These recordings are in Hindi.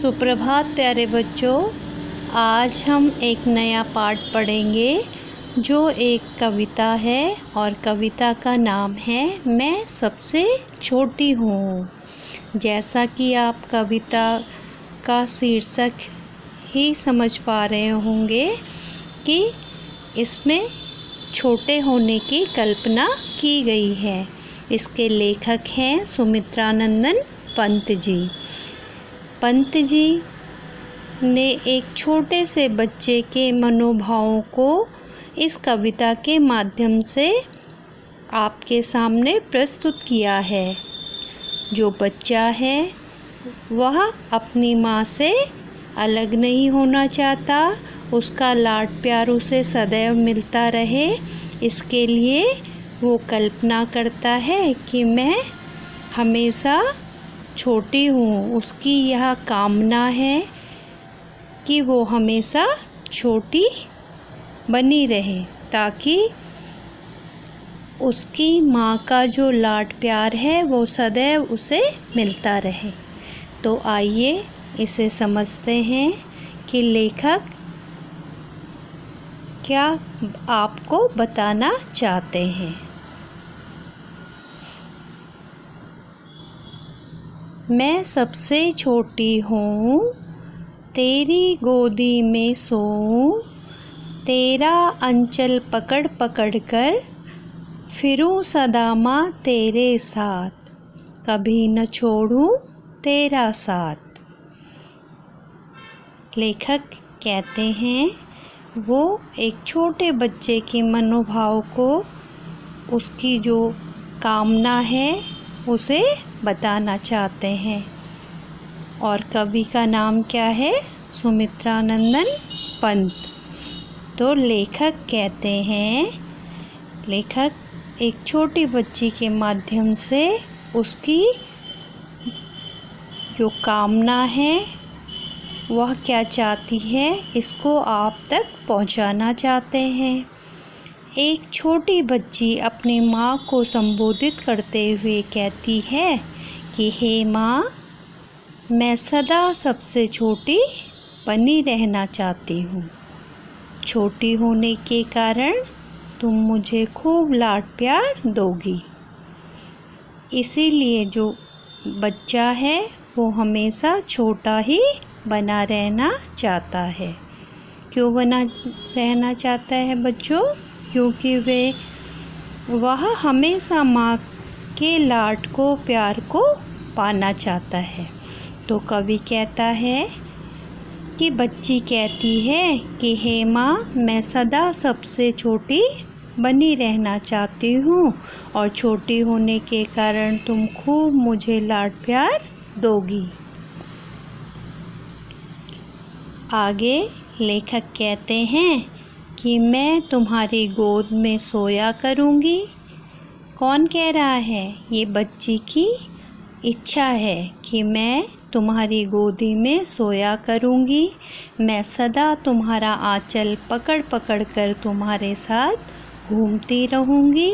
सुप्रभात प्यारे बच्चों। आज हम एक नया पाठ पढ़ेंगे जो एक कविता है और कविता का नाम है मैं सबसे छोटी हूँ। जैसा कि आप कविता का शीर्षक ही समझ पा रहे होंगे कि इसमें छोटे होने की कल्पना की गई है। इसके लेखक हैं सुमित्रानंदन पंत जी। पंत जी ने एक छोटे से बच्चे के मनोभावों को इस कविता के माध्यम से आपके सामने प्रस्तुत किया है। जो बच्चा है वह अपनी माँ से अलग नहीं होना चाहता, उसका लाड प्यार उसे सदैव मिलता रहे। इसके लिए वो कल्पना करता है कि मैं हमेशा छोटी हूँ। उसकी यह कामना है कि वो हमेशा छोटी बनी रहे ताकि उसकी माँ का जो लाड प्यार है वो सदैव उसे मिलता रहे। तो आइए इसे समझते हैं कि लेखक क्या आपको बताना चाहते हैं। मैं सबसे छोटी हूँ, तेरी गोदी में सोऊं, तेरा अंचल पकड़ पकड़ कर फिरूं सदा माँ तेरे साथ, कभी न छोड़ूं तेरा साथ। लेखक कहते हैं वो एक छोटे बच्चे के मनोभाव को, उसकी जो कामना है उसे बताना चाहते हैं। और कवि का नाम क्या है? सुमित्रानंदन पंत। तो लेखक कहते हैं, लेखक एक छोटी बच्ची के माध्यम से उसकी जो कामना है वह क्या चाहती है इसको आप तक पहुंचाना चाहते हैं। एक छोटी बच्ची अपनी माँ को संबोधित करते हुए कहती है कि हे माँ, मैं सदा सबसे छोटी बनी रहना चाहती हूँ। छोटी होने के कारण तुम मुझे खूब लाड प्यार दोगी। इसीलिए जो बच्चा है वो हमेशा छोटा ही बना रहना चाहता है। क्यों बना रहना चाहता है बच्चों? क्योंकि वह हमेशा माँ के लाड को, प्यार को पाना चाहता है। तो कवि कहता है कि बच्ची कहती है कि हे माँ, मैं सदा सबसे छोटी बनी रहना चाहती हूँ और छोटी होने के कारण तुम खूब मुझे लाड प्यार दोगी। आगे लेखक कहते हैं कि मैं तुम्हारी गोद में सोया करूँगी। कौन कह रहा है? ये बच्ची की इच्छा है कि मैं तुम्हारी गोदी में सोया करूँगी। मैं सदा तुम्हारा आंचल पकड़ पकड़ कर तुम्हारे साथ घूमती रहूँगी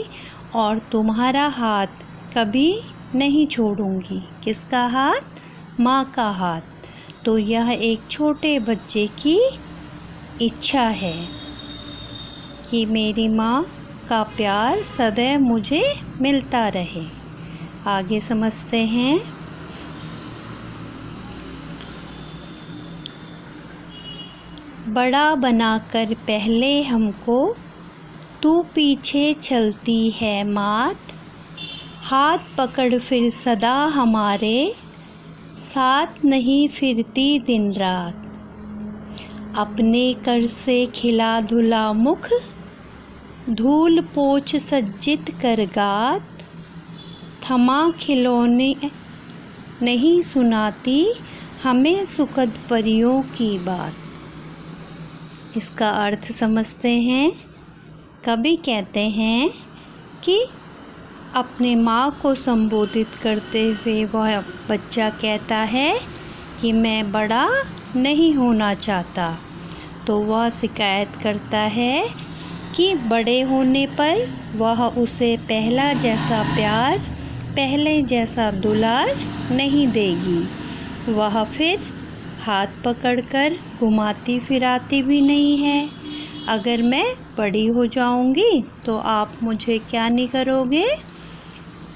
और तुम्हारा हाथ कभी नहीं छोड़ूँगी। किसका हाथ? माँ का हाथ। तो यह एक छोटे बच्चे की इच्छा है कि मेरी माँ का प्यार सदैव मुझे मिलता रहे। आगे समझते हैं। बड़ा बनाकर पहले हमको तू पीछे चलती है मात, हाथ पकड़ फिर सदा हमारे साथ नहीं फिरती दिन रात। अपने कर से खिला धुला मुख, धूल पोछ सज्जित कर गात, थमा खिलौने नहीं सुनाती हमें सुखद परियों की बात। इसका अर्थ समझते हैं। कवि कहते हैं कि अपने माँ को संबोधित करते हुए वह बच्चा कहता है कि मैं बड़ा नहीं होना चाहता। तो वह शिकायत करता है कि बड़े होने पर वह उसे पहला जैसा प्यार, पहले जैसा दुलार नहीं देगी। वह फिर हाथ पकड़कर घुमाती फिराती भी नहीं है। अगर मैं बड़ी हो जाऊंगी तो आप मुझे क्या नहीं करोगे,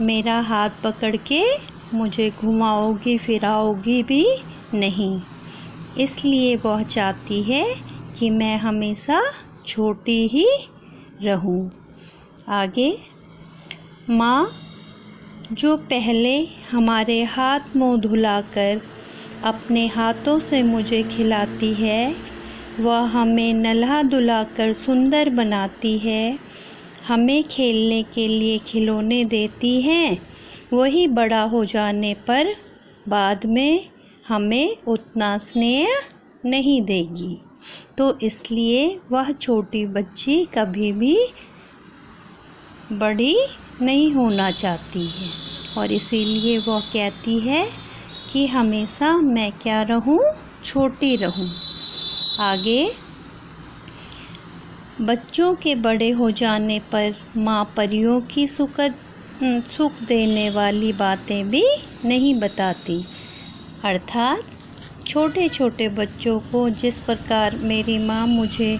मेरा हाथ पकड़ के मुझे घुमाओगी फिराओगी भी नहीं। इसलिए वह चाहती है कि मैं हमेशा छोटी ही रहूं। आगे, माँ जो पहले हमारे हाथ मुँह धुलाकर अपने हाथों से मुझे खिलाती है, वह हमें नल्हा धुलाकर सुंदर बनाती है, हमें खेलने के लिए खिलौने देती हैं, वही बड़ा हो जाने पर बाद में हमें उतना स्नेह नहीं देगी। तो इसलिए वह छोटी बच्ची कभी भी बड़ी नहीं होना चाहती है और इसीलिए वह कहती है कि हमेशा मैं क्या रहूं, छोटी रहूं। आगे, बच्चों के बड़े हो जाने पर माँ परियों की सुख देने वाली बातें भी नहीं बताती। अर्थात छोटे छोटे बच्चों को जिस प्रकार मेरी माँ मुझे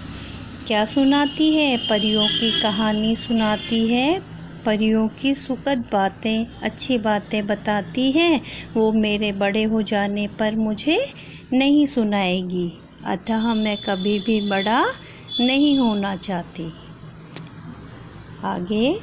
क्या सुनाती है, परियों की कहानी सुनाती है, परियों की सुखद बातें, अच्छी बातें बताती हैं, वो मेरे बड़े हो जाने पर मुझे नहीं सुनाएगी। अतः मैं कभी भी बड़ा नहीं होना चाहती। आगे,